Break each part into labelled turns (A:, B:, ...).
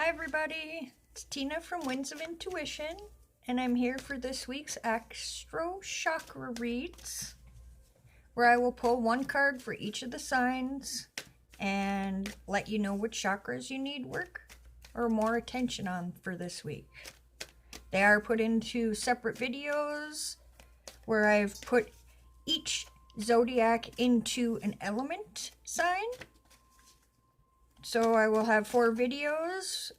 A: Hi everybody, it's Tina from Winds of Intuition, and I'm here for this week's Astro Chakra reads, where I will pull one card for each of the signs and let you know which chakras you need work or more attention on for this week. They are put into separate videos where I've put each zodiac into an element sign. So I will have 4 videos,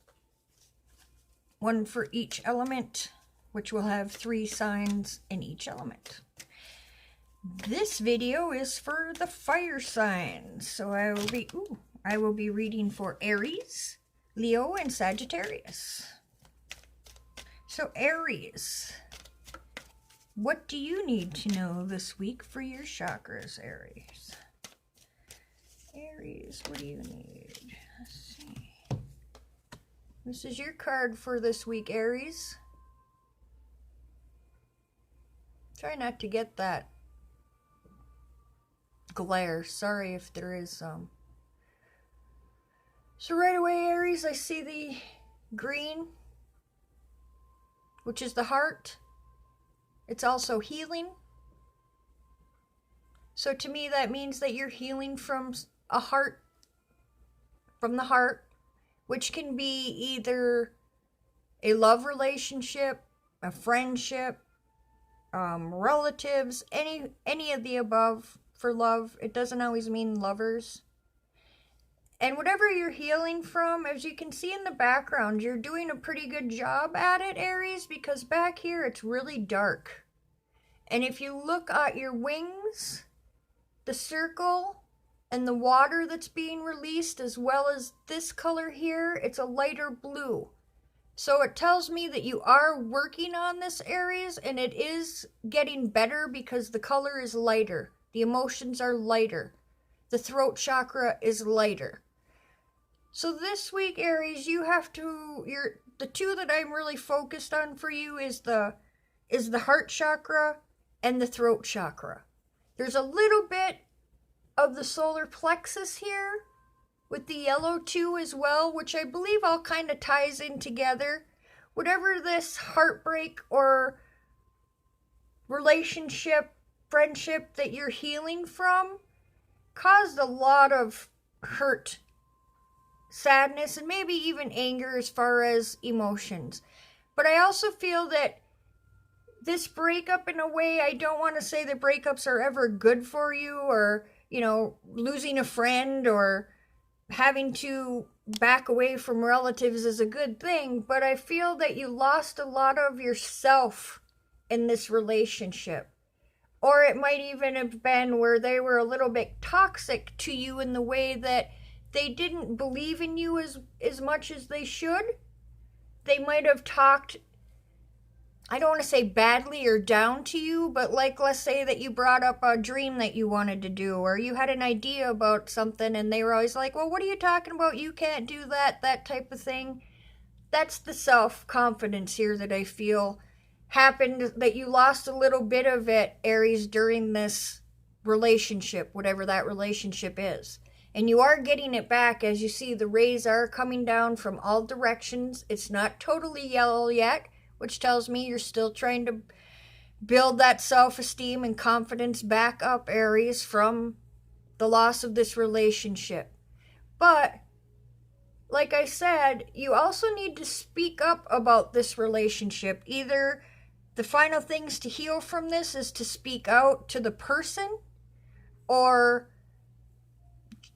A: one for each element, which will have 3 signs in each element. This video is for the fire signs, so I will be reading for Aries, Leo, and Sagittarius. So Aries, what do you need to know this week for your chakras, Aries? Aries, what do you need? Let's see. This is your card for this week, Aries. Try not to get that glare. Sorry if there is some. So right away, Aries, I see the green, which is the heart. It's also healing. So to me, that means that you're healing from the heart, which can be either a love relationship, a friendship, relatives, any of the above for love. It doesn't always mean lovers. And whatever you're healing from, as you can see in the background, you're doing a pretty good job at it, Aries, because back here it's really dark. And if you look at your wings, the circle and the water that's being released, as well as this color here, it's a lighter blue. So it tells me that you are working on this, Aries, and it is getting better because the color is lighter. The emotions are lighter. The throat chakra is lighter. So this week, Aries, you have to, the two that I'm really focused on for you is the heart chakra and the throat chakra. There's a little bit of the solar plexus here with the yellow too as well, which I believe all kind of ties in together. Whatever this heartbreak or relationship, friendship that you're healing from caused a lot of hurt, sadness, and maybe even anger as far as emotions. But I also feel that this breakup, in a way, I don't want to say that breakups are ever good for you, or losing a friend or having to back away from relatives is a good thing, but I feel that you lost a lot of yourself in this relationship. Or it might even have been where they were a little bit toxic to you in the way that they didn't believe in you as much as they should. They might have talked, I don't want to say badly or down to you, but like, let's say that you brought up a dream that you wanted to do, or you had an idea about something and they were always like, well, what are you talking about? You can't do that type of thing. That's the self-confidence here that I feel happened, that you lost a little bit of it, Aries, during this relationship, whatever that relationship is. And you are getting it back. As you see, the rays are coming down from all directions. It's not totally yellow yet, which tells me you're still trying to build that self-esteem and confidence back up, Aries, from the loss of this relationship. But, like I said, you also need to speak up about this relationship. Either the final things to heal from this is to speak out to the person, or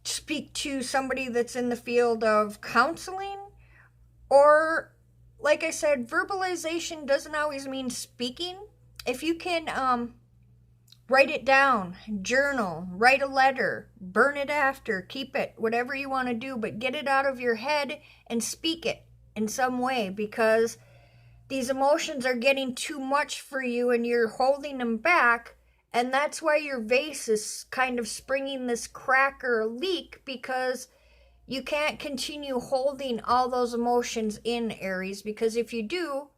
A: speak to somebody that's in the field of counseling, or, like I said, verbalization doesn't always mean speaking. If you can write it down, journal, write a letter, burn it after, keep it, whatever you want to do, but get it out of your head and speak it in some way, because these emotions are getting too much for you and you're holding them back. And that's why your vase is kind of springing this crack or leak, because you can't continue holding all those emotions in, Aries, because if you do,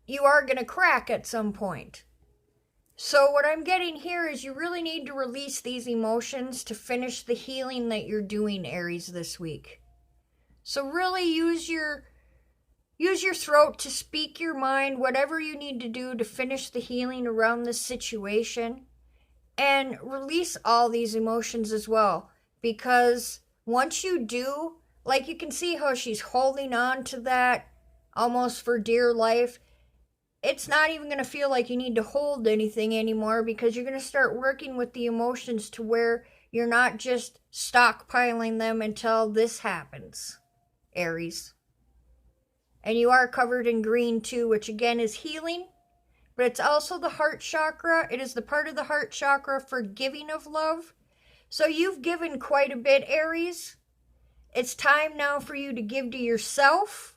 A: you are going to crack at some point. So what I'm getting here is you really need to release these emotions to finish the healing that you're doing, Aries, this week. So really use your throat to speak your mind, whatever you need to do to finish the healing around this situation. And release all these emotions as well. Because once you do, like you can see how she's holding on to that almost for dear life. It's not even going to feel like you need to hold anything anymore because you're going to start working with the emotions to where you're not just stockpiling them until this happens, Aries. And you are covered in green too, which again is healing. But it's also the heart chakra. It is the part of the heart chakra for giving of love. So you've given quite a bit, Aries. It's time now for you to give to yourself.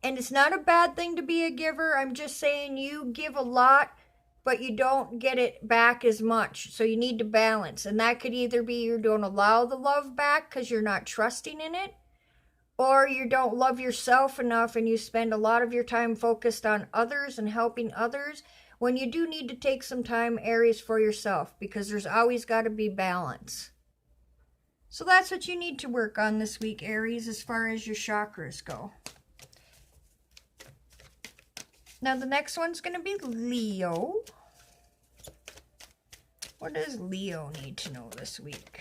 A: And it's not a bad thing to be a giver. I'm just saying you give a lot, but you don't get it back as much. So you need to balance. And that could either be you don't allow the love back because you're not trusting in it, or you don't love yourself enough and you spend a lot of your time focused on others and helping others when you do need to take some time, Aries, for yourself, because there's always got to be balance. So that's what you need to work on this week, Aries, as far as your chakras go. Now the next one's going to be Leo. What does Leo need to know this week?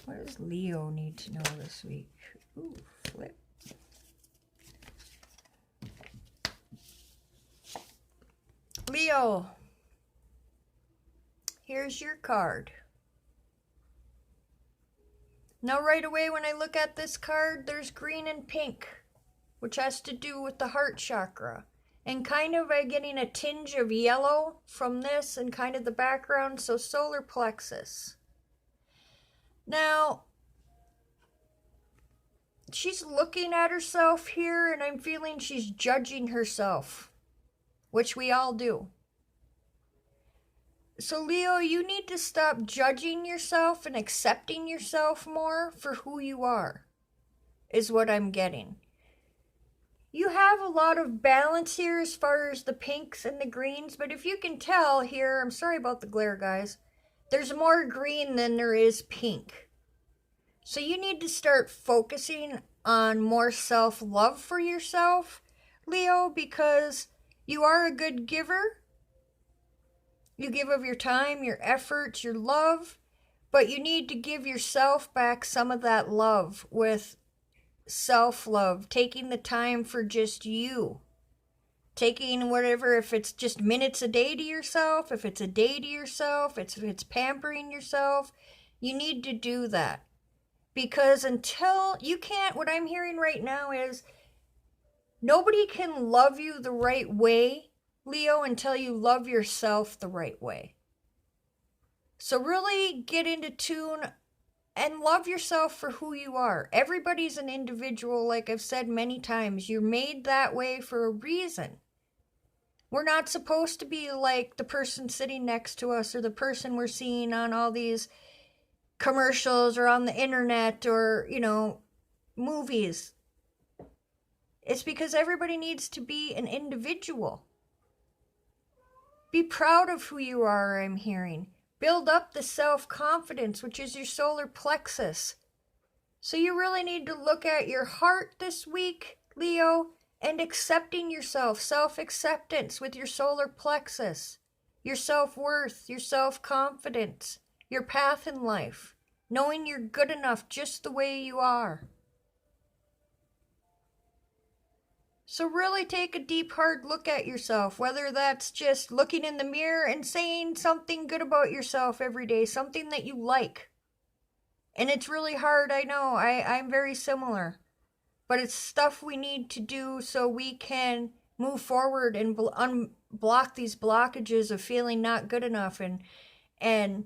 A: What does Leo need to know this week? Ooh, flip. Leo, here's your card. Now right away when I look at this card, there's green and pink, which has to do with the heart chakra. And kind of getting a tinge of yellow from this and kind of the background, so solar plexus. Now, she's looking at herself here, and I'm feeling she's judging herself, which we all do. So, Leo, you need to stop judging yourself and accepting yourself more for who you are, is what I'm getting. You have a lot of balance here as far as the pinks and the greens, but if you can tell here, I'm sorry about the glare, guys, there's more green than there is pink. So you need to start focusing on more self-love for yourself, Leo, because you are a good giver. You give of your time, your effort, your love, but you need to give yourself back some of that love with self-love, taking the time for just you. Taking whatever, if it's just minutes a day to yourself, if it's a day to yourself, if it's pampering yourself, you need to do that. Because until you can't, what I'm hearing right now is nobody can love you the right way, Leo, until you love yourself the right way. So really get into tune and love yourself for who you are. Everybody's an individual, like I've said many times. You're made that way for a reason. We're not supposed to be like the person sitting next to us or the person we're seeing on all these commercials or on the internet or, movies. It's because everybody needs to be an individual. Be proud of who you are, I'm hearing. Build up the self-confidence, which is your solar plexus. So you really need to look at your heart this week, Leo, and accepting yourself, self-acceptance with your solar plexus, your self-worth, your self-confidence, your path in life, knowing you're good enough just the way you are. So really take a deep, hard look at yourself, whether that's just looking in the mirror and saying something good about yourself every day, something that you like. And it's really hard, I know, I'm very similar. But it's stuff we need to do so we can move forward and unblock these blockages of feeling not good enough and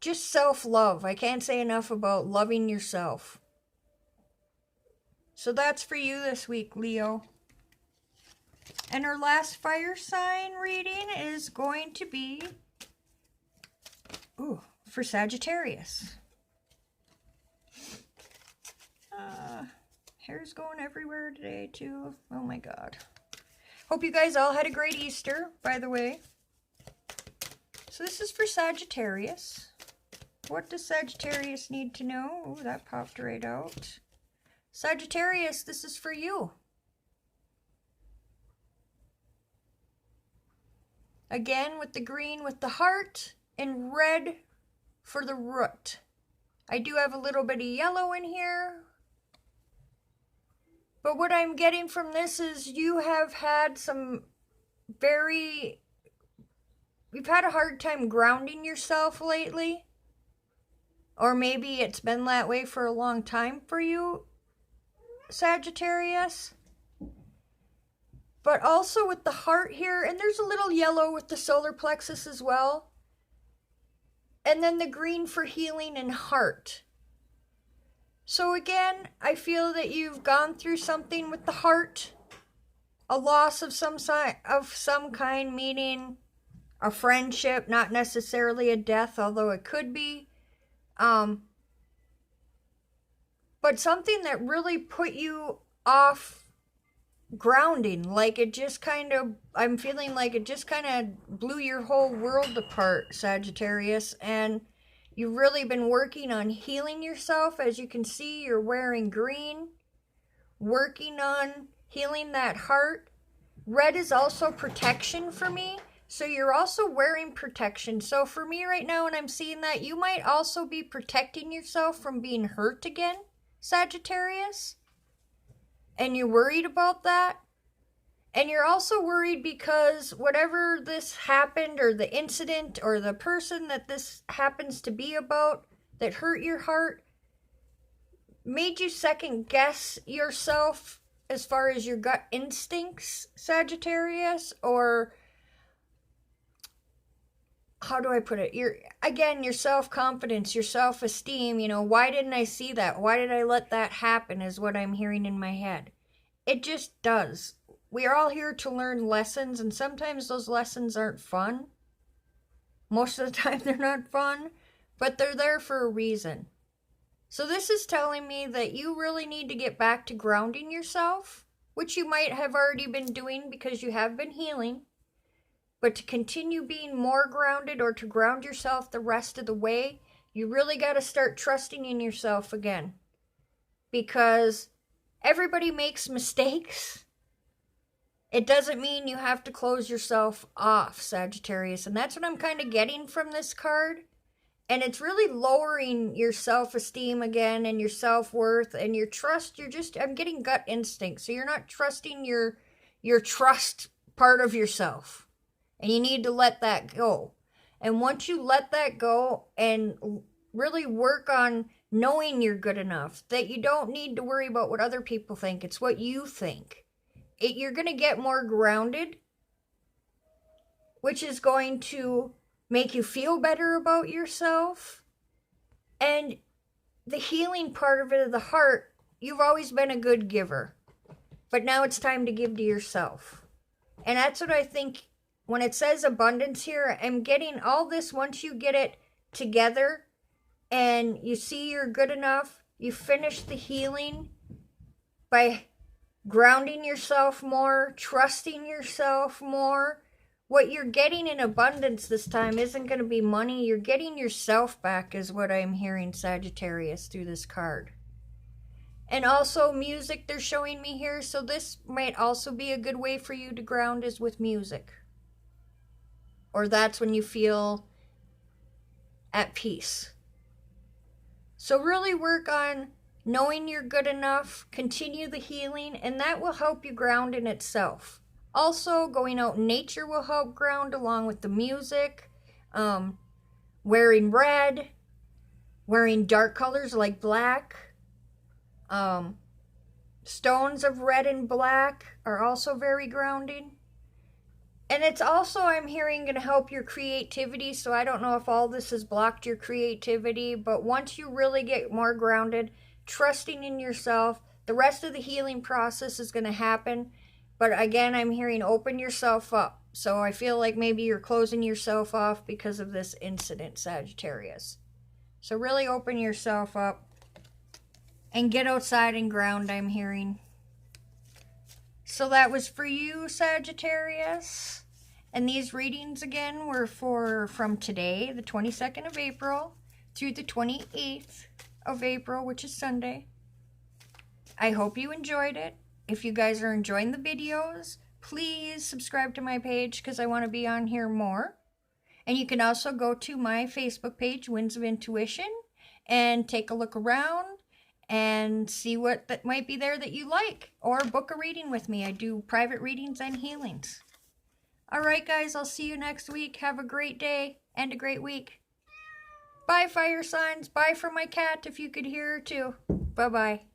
A: just self-love. I can't say enough about loving yourself. So that's for you this week, Leo. And our last fire sign reading is going to be for Sagittarius. Hair's going everywhere today, too. Oh, my God. Hope you guys all had a great Easter, by the way. So this is for Sagittarius. What does Sagittarius need to know? Oh, that popped right out. Sagittarius, this is for you. Again, with the green with the heart and red for the root. I do have a little bit of yellow in here. But what I'm getting from this is you have had you've had a hard time grounding yourself lately. Or maybe it's been that way for a long time for you, Sagittarius. But also with the heart here, and there's a little yellow with the solar plexus as well. And then the green for healing and heart. So again, I feel that you've gone through something with the heart. A loss of some kind, meaning a friendship, not necessarily a death, although it could be. But something that really put you off grounding, like it just kind of, I'm feeling like it just kind of blew your whole world apart, Sagittarius, and you've really been working on healing yourself. As you can see, you're wearing green, working on healing that heart. Red is also protection for me, so you're also wearing protection. So for me right now, when I'm seeing that, you might also be protecting yourself from being hurt again, Sagittarius. And you're worried about that. And you're also worried because whatever this happened, or the incident, or the person that this happens to be about that hurt your heart, made you second guess yourself as far as your gut instincts, Sagittarius, or how do I put it? Your self-confidence, your self-esteem, why didn't I see that? Why did I let that happen is what I'm hearing in my head. It just does. We are all here to learn lessons, and sometimes those lessons aren't fun. Most of the time they're not fun, but they're there for a reason. So this is telling me that you really need to get back to grounding yourself, which you might have already been doing because you have been healing. But to continue being more grounded, or to ground yourself the rest of the way, you really got to start trusting in yourself again. Because everybody makes mistakes. It doesn't mean you have to close yourself off, Sagittarius. And that's what I'm kind of getting from this card. And it's really lowering your self-esteem again, and your self-worth, and your trust. I'm getting gut instinct. So you're not trusting your trust part of yourself. And you need to let that go. And once you let that go and really work on knowing you're good enough, that you don't need to worry about what other people think. It's what you think. You're going to get more grounded, which is going to make you feel better about yourself. And the healing part of it, of the heart, you've always been a good giver. But now it's time to give to yourself. And that's what I think. When it says abundance here, I'm getting all this. Once you get it together and you see you're good enough, you finish the healing by grounding yourself more, trusting yourself more. What you're getting in abundance this time isn't going to be money. You're getting yourself back is what I'm hearing, Sagittarius, through this card. And also music they're showing me here. So this might also be a good way for you to ground, is with music. Or that's when you feel at peace. So really work on knowing you're good enough, continue the healing, and that will help you ground in itself. Also, going out in nature will help ground along with the music. Wearing red, wearing dark colors like black. Stones of red and black are also very grounding. And it's also, I'm hearing, going to help your creativity. So I don't know if all this has blocked your creativity. But once you really get more grounded, trusting in yourself, the rest of the healing process is going to happen. But again, I'm hearing open yourself up. So I feel like maybe you're closing yourself off because of this incident, Sagittarius. So really open yourself up and get outside and ground, I'm hearing. So that was for you, Sagittarius. And these readings again were from today, the 22nd of April, through the 28th of April, which is Sunday. I hope you enjoyed it. If you guys are enjoying the videos, please subscribe to my page because I want to be on here more. And you can also go to my Facebook page, Winds of Intuition, and take a look around and see what that might be there that you like. Or book a reading with me. I do private readings and healings. Alright guys, I'll see you next week. Have a great day and a great week. Bye, fire signs. Bye for my cat if you could hear her too. Bye-bye.